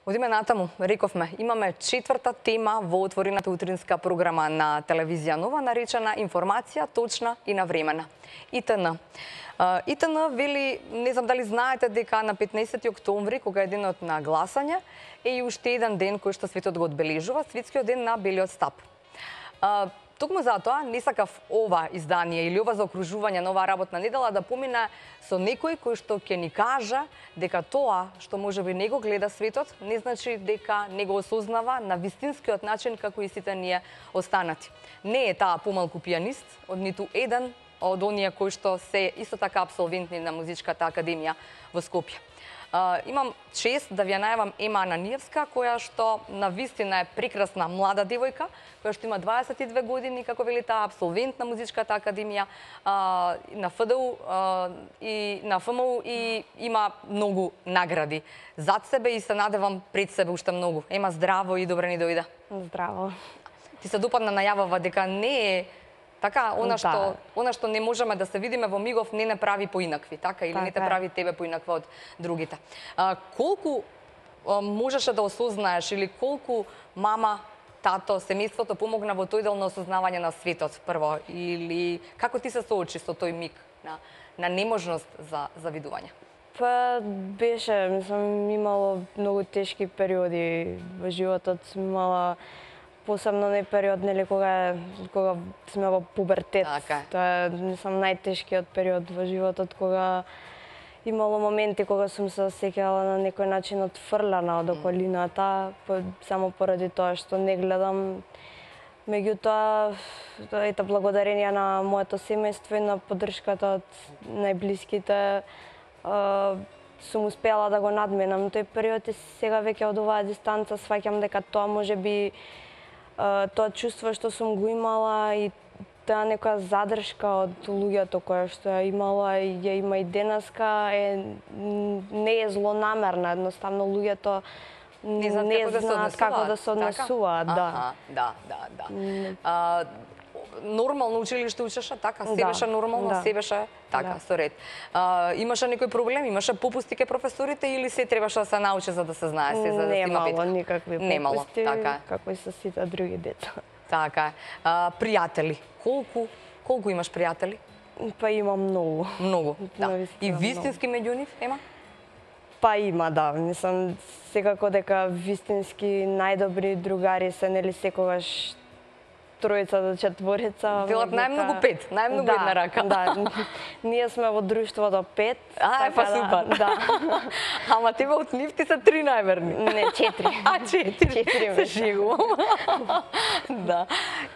Одиме натаму, рековме, имаме четврта тема во отворената утринска програма на телевизија Нова, наречена информација точна и навремена. ИТН. ИТН вели, не знам дали знаете дека на 15 октомври, кога е денот на гласање, е и уште еден ден кој што светот го одбележува, светскиот ден на белиот стап. Токму затоа не сакав ова издание или ова заокружување на оваа работна недела да помина со некој кој што ќе ни кажа дека тоа што можеби не го гледа светот не значи дека не го осознава на вистинскиот начин како и сите ние останати. Не е таа помалку пијанист од ниту еден од оние кои што се исто така апсолвенти на Музичката академија во Скопје. Имам чест да ви ја најавам Ема Ананиевска, која што на вистина е прекрасна млада девојка, која што има 22 години, како вели таа, апсолвент на Музичката академија на ФДУ и на ФМУ и има многу награди зад себе и се надевам пред себе уште многу. Ема, здраво и добре ни дојде. Здраво. Ти се допадна најавава дека не е така, она што не можеме да се видиме во мигов не прави поинакви, така? Или не те прави тебе поинаква од другите. Колку можеше да осознаеш или колку мама, тато, семејството помогна во тој дел на осознавање на светот прво? Или како ти се соочи со тој миг на неможност за видување? Па беше, мислам, имало многу тешки периоди во животот, имала посебно на период, нели, кога сме во пубертет. Тоа е, мислам, најтешкиот период во животот, кога имало моменти кога сум се осеќала на некој начин отфрлана од околината, само поради тоа што не гледам. Меѓутоа, ете, благодарение на моето семејство и на поддршката од најблиските, сум успела да го надменам тој период и сега веќе од оваа дистанца сваќам дека тоа можеби тоа чувство што сум го имала и таа некоја задршка од луѓето која што ја имала и ја има и денеска не е злонамерна, едноставно луѓето не знаат како да се однесуваат. Нормално училиште учеше така, се беше нормално, се беше така, со ред. Имаше некој проблем, имаше попусти ке професорите или се требаше да се научи за да се знае, се за да се има петка? Немало никакви попусти, како и со сите други деца. Така е. Пријатели, колку имаш пријатели? Па имам многу. Многу, да. И вистински меѓу нив, Ема? Па има, да. Мислам, секако дека вистински најдобри другари се, нели, секогаш тројца до четворица. Билат најмногу 5, најмногу една рака. Да, ние сме во друштво до 5. Па супер. Да. Ама тебе од нив ти се 3 најверни. Не, 4. 4. Се шегувам. Да.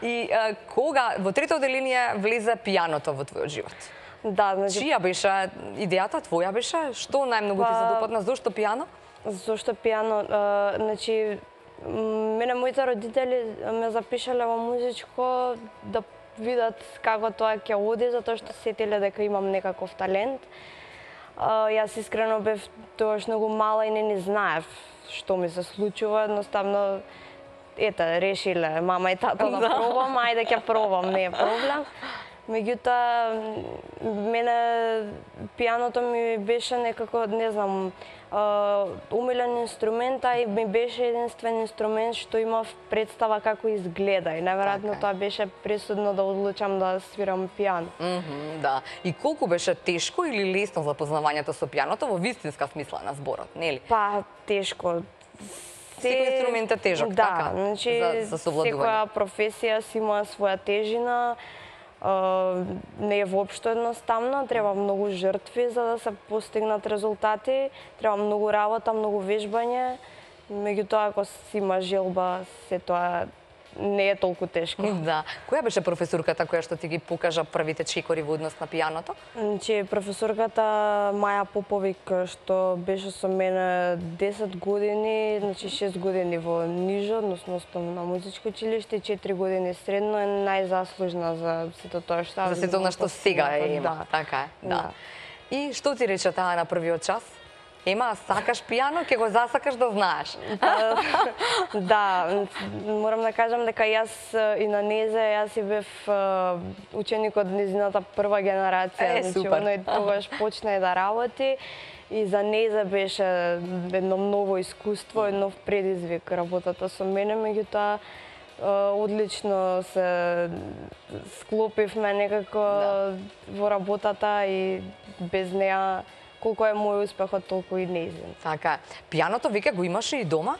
И кога во трето одделение влезе пијаното во твојот живот? Да, значи... Чија беше идејата, твоја беше? Што најмногу ти се допадна? Зошто пијано? Зошто пијано? Значи, мене моите родители ме запишале во музичко да видат како тоа ќе оди, затоа што сетиле дека имам некаков талент. Јас искрено бев тогаш многу мала и не знаев што ми се случува, едноставно решиле мама и тато да пробам, ајде ќе пробам, не е проблем. Меѓутоа, мене пијаното ми беше некако, не знам, умилен инструмент, а и ми беше единствен инструмент што имав представа како изгледа и наверојатно тоа беше пресудно да одлучам да свирам пијано. Да. И колку беше тешко или лесно запознавањето со пијаното во вистинска смисла на зборот, нели? Па, тешко. Секој инструмент е тежок, така, за совладување. Секоја професија си има своја тежина, не е воопшто едноставно, треба многу жртви за да се постигнат резултати, треба многу работа, многу вежбање, меѓутоа ако си има желба, се тоа не е толку тешко. Да. Која беше професорката која што ти ги покажа првите чекори во однос на пијаното? Значи, професорката Маја Поповик, што беше со мене 10 години, значи 6 години во нижо, односно основно музичко училиште, 4 години средно, е најзаслужна за сето тоа што... За сето на што сега е има, така е, да. И што ти рече таа на првиот час? Ема, сакаш пијано, ќе го засакаш да знаеш. Да, морам да кажам дека јас и на Незе, јас и бев ученик од незината прва генерација. Супер. Оној тогаш почна да работи и за Незе беше едно ново искуство, нов предизвик работата со мене, меѓутоа одлично се склопивме некако во работата и без неа колку е мој успехот, толку и нејзин. Така, пијаното веќе го имаш и дома?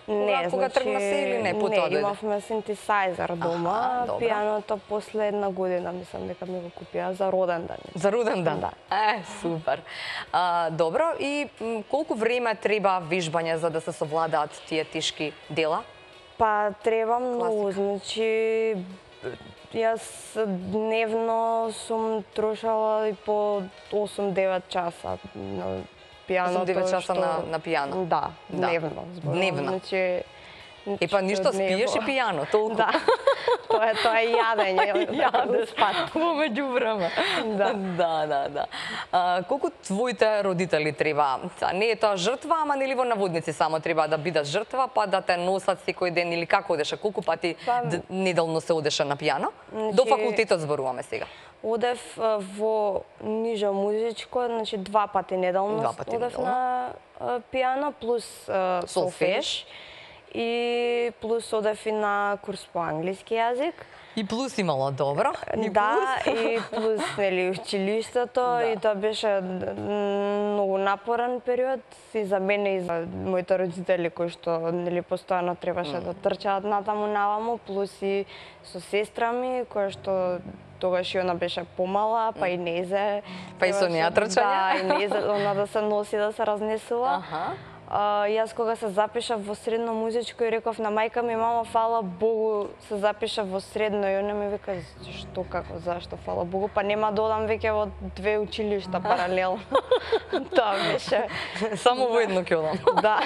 Не, кога тргна се или не, потоа дојде? Не, имавме синтесајзер дома, пијаното после една година, мислам дека ми го купија за роден ден. За роден ден? Да. Супер. Добро, и колку време треба вежбање за да се совладаат тие тешки дела? Па треба многу, значи јас дневно сум трошала и по 8-9 часа на пијаното. 8-9 часа на пијано? Да, дневно. Дневно? Значи, Епа, ништо спиеш и пијано, толку? Да, тоа е јадење. Јадеш спат во меѓувреме. Да. Колку твоите родители треба? Не е тоа жртва, ама нели во наводници само треба да бидат жртва, па да те носат секој ден, или како одеше? Колку пати неделно се одеше на пијано? До факултетот зборуваме сега. Одев во нижо музичко, значи 2 пати неделно одев на пијано, плюс солфеж. И плюс одев и на курс по англиски јазик. И плюс имала, добро? Да, и плюс нели училиштето, и тоа беше многу напорен период и за мене и за моите родители кои што нели постојано требаше да трчаат натаму наваму, плюс и со сестра ми која што тогаш и она беше помала, па и Незе. Па и со неа трчање? Да, и Незе, она да се носи, да се разнесува. Јас кога се запишав во средно музичко и реков на мајка ми, мама, фала Богу, се запишав во средно, и она ми вика, што, како, зашто, фала Богу, па нема да одам веќе во 2 училишта паралелно. Тоа беше. Само во едно ќе одам. Да.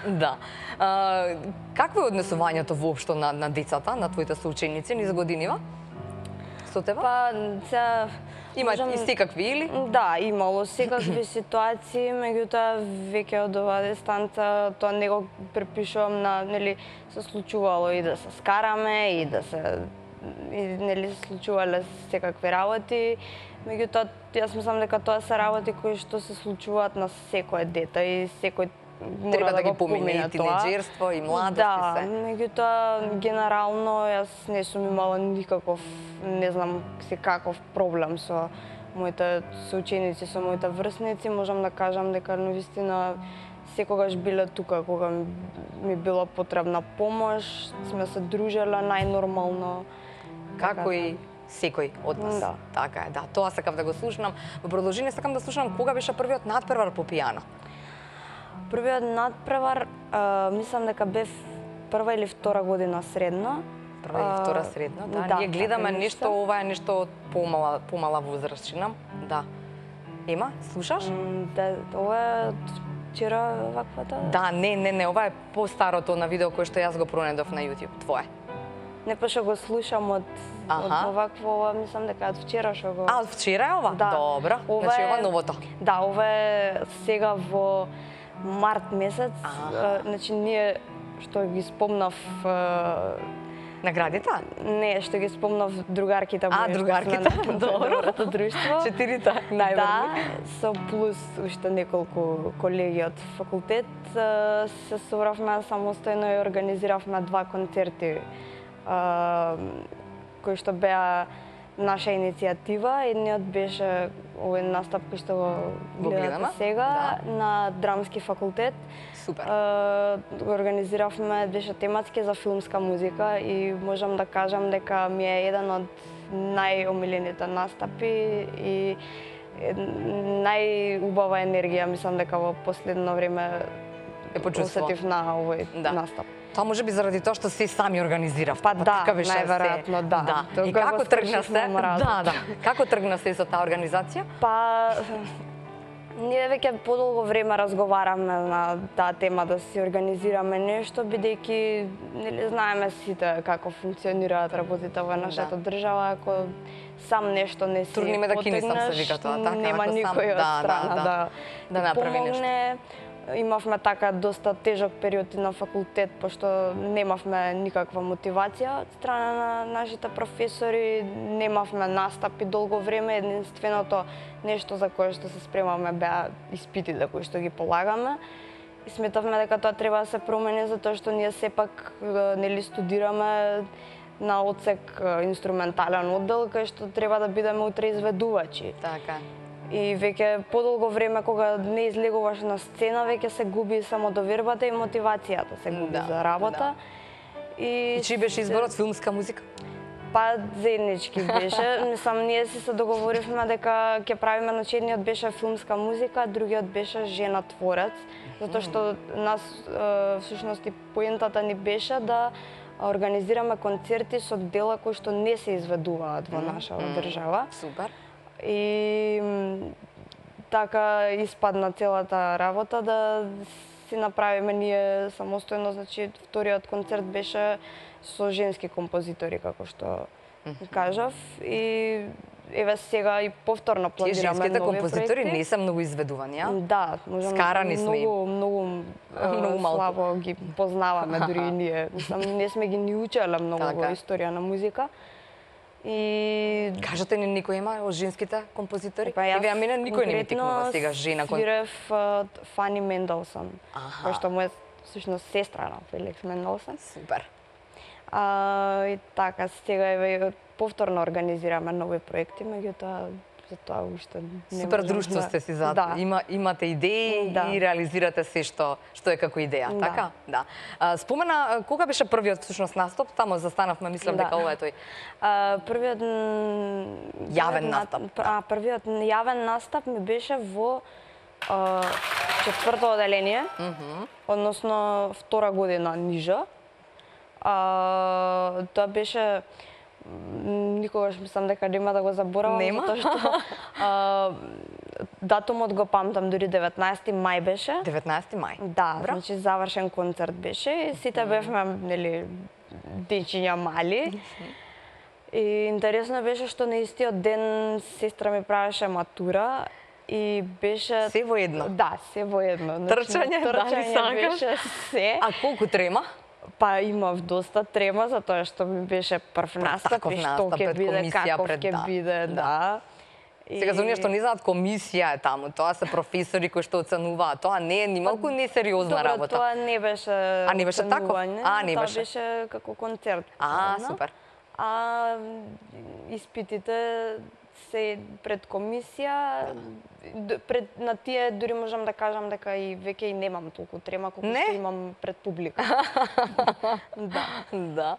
Да. Какво е однесувањето воопшто на децата, на твоите соученици низ годинива? Со тебе? Па, сега... Има и секакви или? Да, имало секакви ситуации, меѓутоа веќе од оваа дистанца тоа не го препишувам на, нели, се случувало и да се скараме и да се нели се случувале секакви работи, меѓутоа јас мислам дека тоа се работи кои што се случуваат на секое дете и секој треба да ги помине и тинеџерство и младост и се. Да, меѓутоа генерално јас не сум имала никаков, не знам се каков проблем со моите соученици, со моите врсници. Можам да кажам дека навистина секогаш биле тука кога ми била потребна помош, сме се дружеле најнормално. Како и секој од нас. Да. Така е, да. Тоа сакав да го слушнам. Во продолжение сакам да слушнам кога беше првиот надпревар по пијано. Првиот надпревар, мислам дека бев прва или втора година средно. Прва или втора средно, да. Ние гледаме нешто, ова е нешто од помала возрастчина. Да. Ема, слушаш? Да, ова е од вчера ваквата? Да, не, ова е по-старото на видео кое што јас го пронедов на YouTube, твое. Не, па што го слушам од овакво, мислам дека од вчера што го... Од вчера е ова? Да. Добро, значи ова новото. Да, ова е сега во март месец, значи ние што ги спомнав наградите? Не, што ги спомнав другарките мои. Другарките, добро. Друштво. 4 најверни. Да, со плюс уште неколку колеги од факултет се собравме самостојно и организиравме 2 концерти кои што беа наша иницијатива. Едниот беше овој настап кој што го гледате сега на Драмски факултет. Супер. Го организиравме, беше тематски за филмска музика и можам да кажам дека ми е еден од најомилените настапи и најубава енергија, мислам дека во последно време осетив на овој настап. Тоа може би заради тоа што се сами организирав. Па да, најверојатно, да. И како тргна се? Да. Како тргна се со таа организација? Па ние веќе подолго време разговаравме на таа тема да си организираме нешто, бидејќи нели знаеме сите како функционираат работите во нашата држава, ако сам нешто не си Турниме да кинисам се вика тоа, така, нема никој од страна да направи помогне. Имавме така доста тежок период на факултет, пошто немавме никаква мотивација од страна на нашите професори, немавме настапи долго време, единственото нешто за кое што се спремавме беа испитите кои што ги полагаме. И сметавме дека тоа треба да се промени затоа што ние сепак нели студираме на одсек инструментален оддел кај што треба да бидеме утре изведувачи. Така. И веќе подолго време кога не излегуваш на сцена, веќе се губи самодовербата и мотивацијата се губи за работа. И чиј беше изборот, филмска музика? Па заеднички беше. Мислам, ние се договоривме дека ќе правиме, значи едниот беше филмска музика, другиот беше жена творец, затоа што нас всушност и поентата ни беше да организираме концерти со дела кои што не се изведуваат во нашава држава. Супер. И така испадна целата работа да си направиме ние самостојно, значи вториот концерт беше со женски композитори, како што кажав, и еве сега и повторно планираме нови проекти. Женските композитори не се многу изведувани, а? Да, скарани сме. Многу слабо ги познаваме дури и ние. Не сме ги ни учеле многу во историја на музика. И кажете ни никој има од женските композитори? Еве ја мене никој не ми тикнува сега жена. Свирев Фани Менделсон, која што му е всушност сестра на Феликс Менделсон. Супер. И така, сега еве повторно организираме нови проекти, меѓутоа за тоа уште не. Супер друштво сте си за имате идеи и реализирате се што е како идеја, така? Да. Спомена кога беше првиот всушност настап, таму застанавме, мислам дека ова е тој. Првиот јавен настап. Првиот јавен настап ми беше во четврто оделение, односно втора година нижа. Тоа беше никогаш мислам дека нема да го заборавам, затоа што датумот го памтам, дури 19 мај беше. 19 мај. Да, значи завршен концерт беше и сите бевме нели дечиња мали. И интересно беше што на истиот ден сестра ми правеше матура и беше се во едно. Да, се во едно. Трчање беше се. А колку трема? Па имав доста трема затоа што ми беше прв настап и што ќе биде, каков ќе биде, да. Сега за оние што не знаат, комисија е таму, тоа се професори кои што оценуваат, тоа не е ни малку несериозна работа. Тоа не беше оценување, тоа беше како концерт. Супер. А испитите се пред комисија, на тие дури можам да кажам дека и веќе и немам толку трема колку што имам пред публика. Да.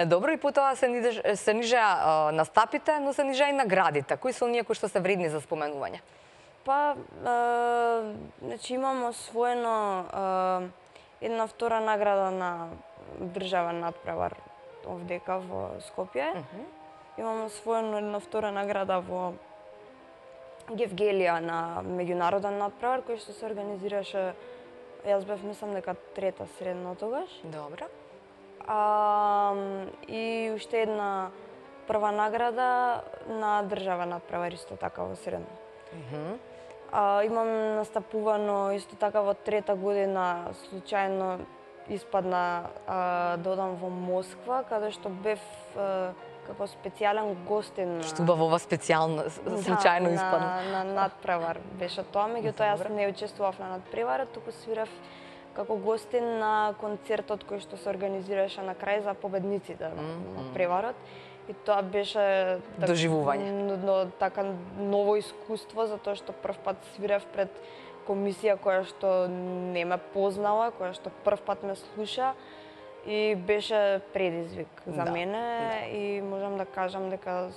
Добро, и потоа се нижеа настапите, но се нижеа и наградите. Кои се оние кои што се вредни за споменување? Па, значи имам освоено една втора награда на државен надпревар овдека во Скопје. Имам освоено една втора награда во Гевгелија на меѓународен надпревар кој што се организираше, јас бев мислам дека трета средно тогаш. Добро. И уште една прва награда на државен надпревар исто така во средно. Имам настапувано исто така во трета година, случајно испадна да одам во Москва, каде што бев како специјален гостин. Што убаво ова специјално, случајно испадна. На надпревар беше тоа, меѓутоа јас не учествував на надпреварот, туку свирев како гостин на концертот кој што се организираше на крај за победниците на преварот. И тоа беше доживување. Така ново искуство, затоа што прв пат свирев пред комисија која што не ме познала, која што прв пат ме слуша. И беше предизвик за мене и можам да кажам дека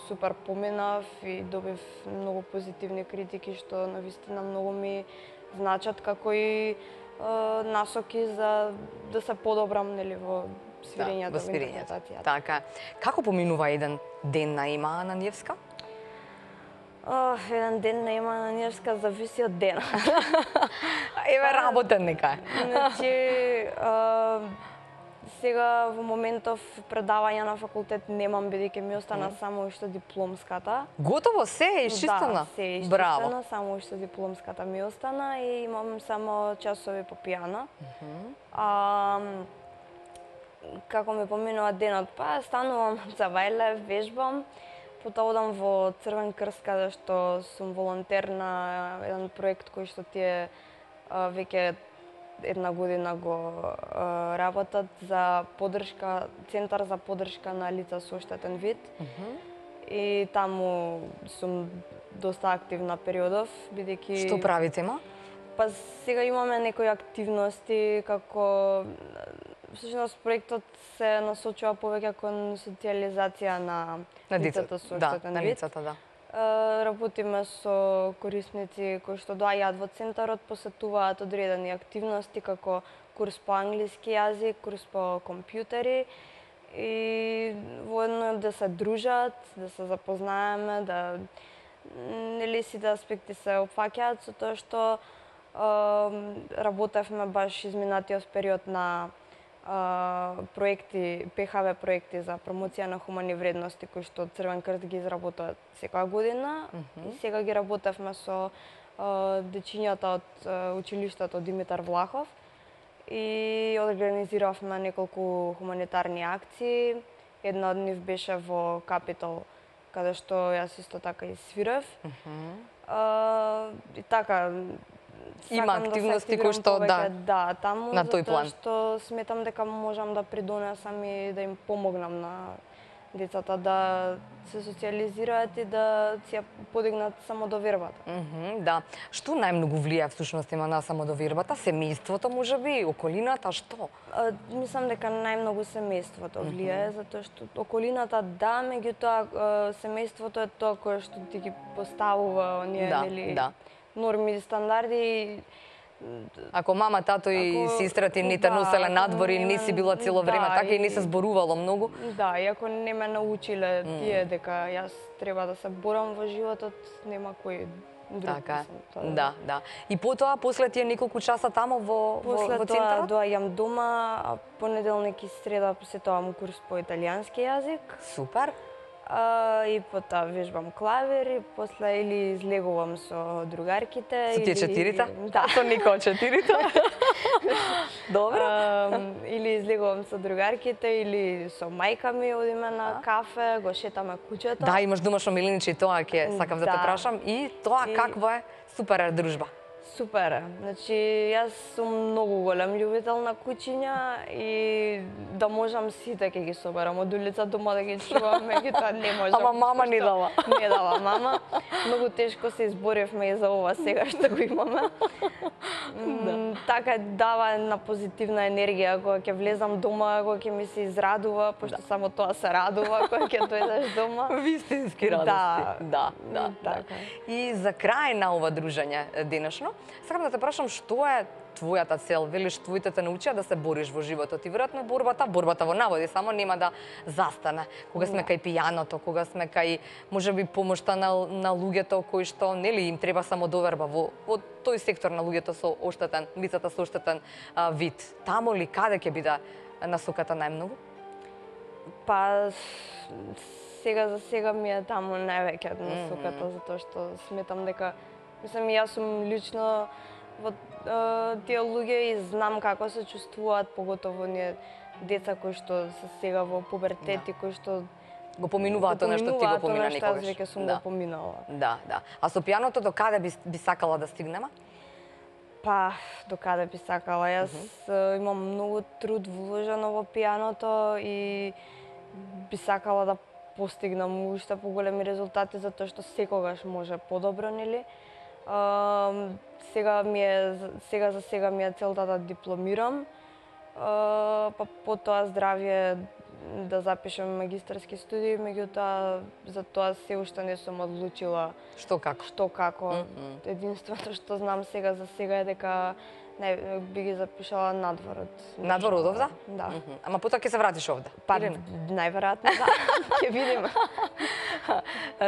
супер поминав и добив многу позитивни критики што навистина многу ми значат, како и насоки за да се подобрам нели во свирењето, во интерпретацијата. Така. Како поминува еден ден на Ема Ананиевска? Еден ден на Ема Ананиевска зависи од дена. Еве работен нека е. Значи Сега во моментов предавања на факултет немам, бидејќи ми остана само уште дипломската. Готово се е исчистено? Да, се е Браво. исчистено, само уште дипломската ми остана и имам само часови по пијано. Како ми поминува денот? Па станувам за Вајле, вежбам, потоа одам во Црвен крст каде што сум волонтер на еден проект кој што тие веќе една година го работат за поддршка, центар за поддршка на лица со оштетен вид. И таму сум доста активна периодов, бидејќи... Што правите, ма? Па сега имаме некои активности, како... Всушност проектот се насочува повеќе кон социализација на лицата со оштетен вид. На лицата, да. Работиме со корисници кои што доаѓаат во центарот, посетуваат одредени активности како курс по англиски јазик, курс по компјутери и воедно да се дружат, да се запознаеме, да нели сите аспекти се опфаќаат со тоа што работевме баш изминатиот период на проекти, ПХВ проекти за промоција на хумани вредности кои што Црвен крст ги изработува секоја година и сега ги работевме со дечињата од училиштето Димитар Влахов и организиравме неколку хуманитарни акции. Една од нив беше во Капитол, каде што јас исто така и свирев. И така, има активности кои што да, таму на тој план. Што сметам дека можам да придонесам и да им помогнам на децата да се социализираат и да си ја подигнат самодовербата. Да. Што најмногу влија всушност има на самодовербата? Семејството можеби, околината, што? Мислам дека најмногу семејството влијае, затоа што околината да, меѓутоа семејството е тоа кое што ти ги поставува оние нели норми и стандарди. Ако мама, тато и сестра ти не те носеле надвор и не си била цело време така и не се зборувало многу. Да, и ако не ме научиле тие дека јас треба да се борам во животот, нема кој друг. Така, да. И потоа, после тие неколку часа тамо во центарот? После тоа доаѓам дома, а понеделник и среда посетувам курс по италијански јазик. Супер. И потоа вежбам клавир и после или излегувам со другарките. Со тие четирите? Да. Со Нико четирите? Добро. Или излегувам со другарките, или со мајка ми одиме на кафе, го шетаме куќето. Да, имаш домашно милиниче и тоа ќе сакав да те прашам. И тоа каква е? Супер е дружба. Супер е. Значи, јас сум многу голем љубител на кучиња и да можам сите ќе ги соберам од улица дома да ги чувам, меѓутоа не можам. Ама мама не дава. Не дава мама. Многу тешко се изборивме и за ова сега што го имаме. Така дава една позитивна енергија кога ќе влезам дома, кога ќе ми се израдува, пошто само тоа се радува кога ќе дојдеш дома. Вистински радости. Да. И за крај на ова дружење денешно, сакам да те прашам што е твојата цел? Велиш твоите те научија да се бориш во животот и веројатно борбата во наводи само нема да застане. Кога сме кај пијаното, кога сме кај можеби помошта на луѓето кои што нели им треба самодоверба во тој сектор на луѓето со оштетен, лицата со оштетен вид. Тамо ли каде ќе биде насоката најмногу? Па за сега ми е таму највеќе насоката затоа што сметам дека мислам, јас сум лично во тие луѓе и знам како се чувствуваат, поготово ние деца кои што се сега во пубертет и кои што го поминуваат тоа што ти го помина некогаш. Јас веќе сум го поминала. Да. А со пијаното до каде би сакала да стигнеме? Па, до каде би сакала. Јас имам многу труд вложено во пијаното и би сакала да постигнам уште поголеми резултати затоа што секогаш може подобро, нели? Сега за сега ми е целта да дипломирам, па потоа здравје да запишем магистарски студии, меѓутоа за тоа се уште не сум одлучила што како. Единственото што знам сега за сега е дека Не, би ги запишала надвор од Надвор од овда? Да. Ама потоа ќе се вратиш овде? Па, најверојатно да. Ќе видиме.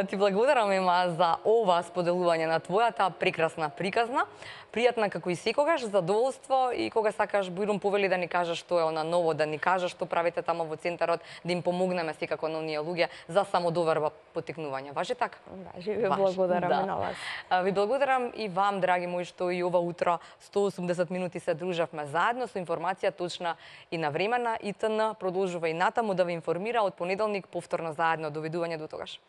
Ти благодарам, Ема, за ова споделување на твојата прекрасна приказна. Пријатна како и секогаш, задоволство, и кога сакаш, Бојрум повели да ни кажеш што е она ново, да ни кажеш што правите тамо во центарот, да им помогнеме секако на оние луѓе за самодоверба, потекнување. Важи така? Важи, ви благодарам и на вас. Ви благодарам и вам, драги мои, што и ова утро 180 минути се дружавме заедно со информација точна и навремена. ИТН продолжува и натаму да ве информира од понеделник повторно заедно. Довидување до тогаш.